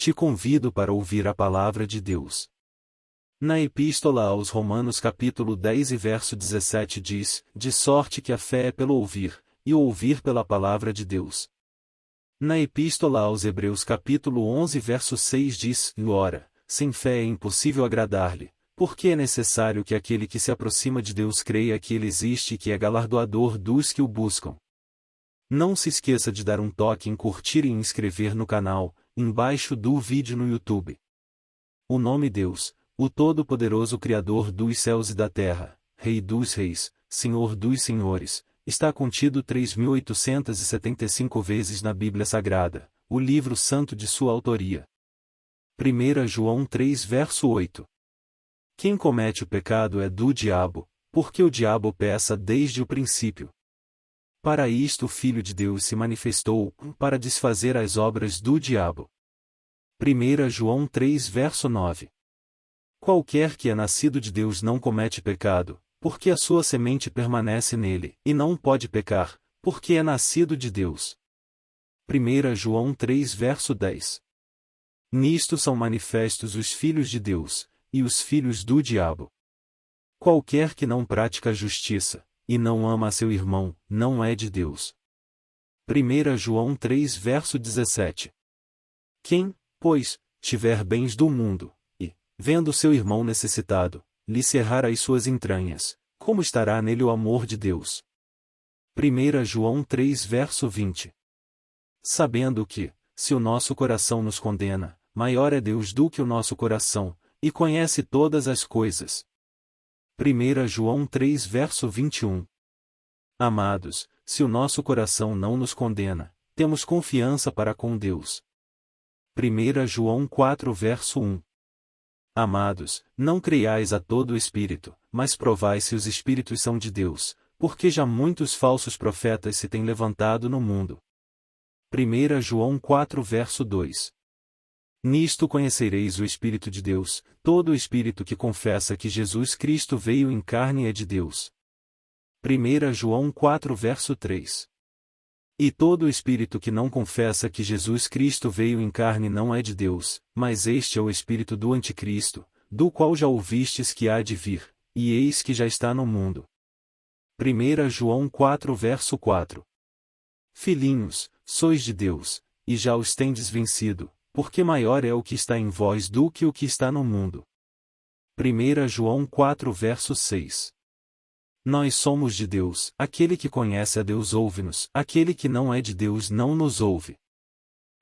te convido para ouvir a palavra de Deus. Na Epístola aos Romanos capítulo 10 e verso 17 diz, de sorte que a fé é pelo ouvir, e o ouvir pela palavra de Deus. Na Epístola aos Hebreus capítulo 11 verso 6 diz, ora, sem fé é impossível agradar-lhe, porque é necessário que aquele que se aproxima de Deus creia que Ele existe e que é galardoador dos que o buscam. Não se esqueça de dar um toque em curtir e inscrever no canal, embaixo do vídeo no YouTube. O nome Deus, o Todo-Poderoso Criador dos céus e da terra, Rei dos reis, Senhor dos senhores, está contido 3.875 vezes na Bíblia Sagrada, o livro santo de sua autoria. 1 João 3 verso 8. Quem comete o pecado é do diabo, porque o diabo peca desde o princípio. Para isto o Filho de Deus se manifestou, para desfazer as obras do diabo. 1 João 3 verso 9. Qualquer que é nascido de Deus não comete pecado, porque a sua semente permanece nele, e não pode pecar, porque é nascido de Deus. 1 João 3 verso 10. Nisto são manifestos os filhos de Deus, e os filhos do diabo. Qualquer que não pratica a justiça, e não ama a seu irmão, não é de Deus. 1 João 3 verso 17. Quem, pois, tiver bens do mundo, e, vendo seu irmão necessitado, lhe cerrar as suas entranhas, como estará nele o amor de Deus? 1 João 3 verso 20. Sabendo que, se o nosso coração nos condena, maior é Deus do que o nosso coração, e conhece todas as coisas. 1 João 3 verso 21. Amados, se o nosso coração não nos condena, temos confiança para com Deus. 1 João 4 verso 1. Amados, não creiais a todo o espírito, mas provai se os espíritos são de Deus, porque já muitos falsos profetas se têm levantado no mundo. 1 João 4 verso 2. Nisto conhecereis o Espírito de Deus, todo o espírito que confessa que Jesus Cristo veio em carne é de Deus. 1 João 4 verso 3. E todo o espírito que não confessa que Jesus Cristo veio em carne não é de Deus, mas este é o espírito do anticristo, do qual já ouvistes que há de vir, e eis que já está no mundo. 1 João 4 verso 4. Filhinhos, sois de Deus, e já os tendes vencido, porque maior é o que está em vós do que o que está no mundo. 1 João 4 verso 6. Nós somos de Deus, aquele que conhece a Deus ouve-nos, aquele que não é de Deus não nos ouve.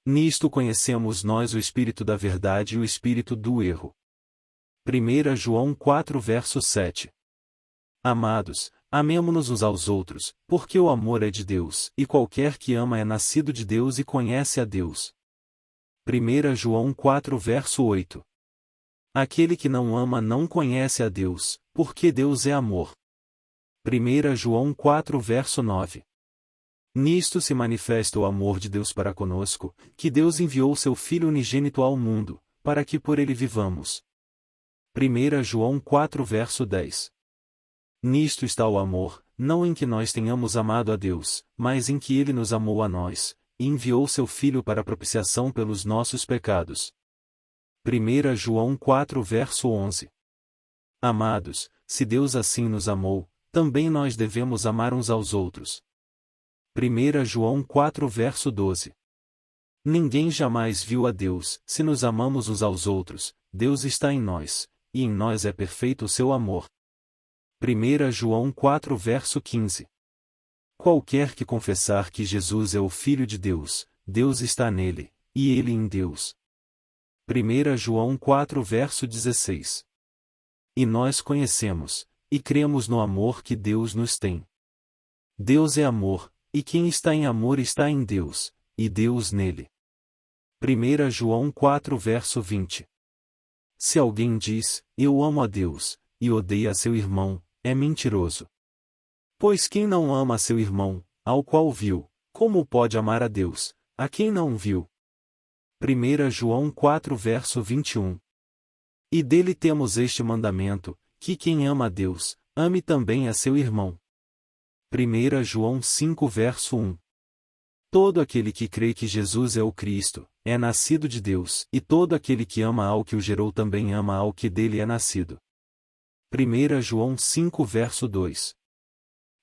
Nisto conhecemos nós o espírito da verdade e o espírito do erro. 1 João 4 verso 7. Amados, amemo-nos uns aos outros, porque o amor é de Deus, e qualquer que ama é nascido de Deus e conhece a Deus. 1 João 4 verso 8. Aquele que não ama não conhece a Deus, porque Deus é amor. 1 João 4 verso 9. Nisto se manifesta o amor de Deus para conosco, que Deus enviou seu Filho unigênito ao mundo, para que por ele vivamos. 1 João 4 verso 10. Nisto está o amor, não em que nós tenhamos amado a Deus, mas em que ele nos amou a nós, e enviou seu Filho para propiciação pelos nossos pecados. 1 João 4 verso 11. Amados, se Deus assim nos amou, também nós devemos amar uns aos outros. 1 João 4 verso 12. Ninguém jamais viu a Deus, se nos amamos uns aos outros, Deus está em nós, e em nós é perfeito o seu amor. 1 João 4 verso 15. Qualquer que confessar que Jesus é o Filho de Deus, Deus está nele, e ele em Deus. 1 João 4 verso 16. E nós conhecemos, e cremos no amor que Deus nos tem. Deus é amor, e quem está em amor está em Deus, e Deus nele. 1 João 4 verso 20. Se alguém diz, eu amo a Deus, e odeia a seu irmão, é mentiroso. Pois quem não ama a seu irmão, ao qual viu, como pode amar a Deus, a quem não viu? 1 João 4 verso 21. E dele temos este mandamento, que quem ama a Deus, ame também a seu irmão. 1 João 5 verso 1. Todo aquele que crê que Jesus é o Cristo, é nascido de Deus, e todo aquele que ama ao que o gerou também ama ao que dele é nascido. 1 João 5 verso 2.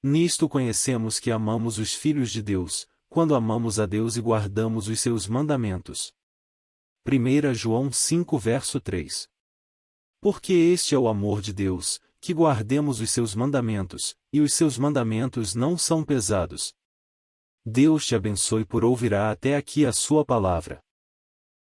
Nisto conhecemos que amamos os filhos de Deus, quando amamos a Deus e guardamos os seus mandamentos. 1 João 5 verso 3. Porque este é o amor de Deus, que guardemos os seus mandamentos, e os seus mandamentos não são pesados. Deus te abençoe por ouvir até aqui a sua palavra.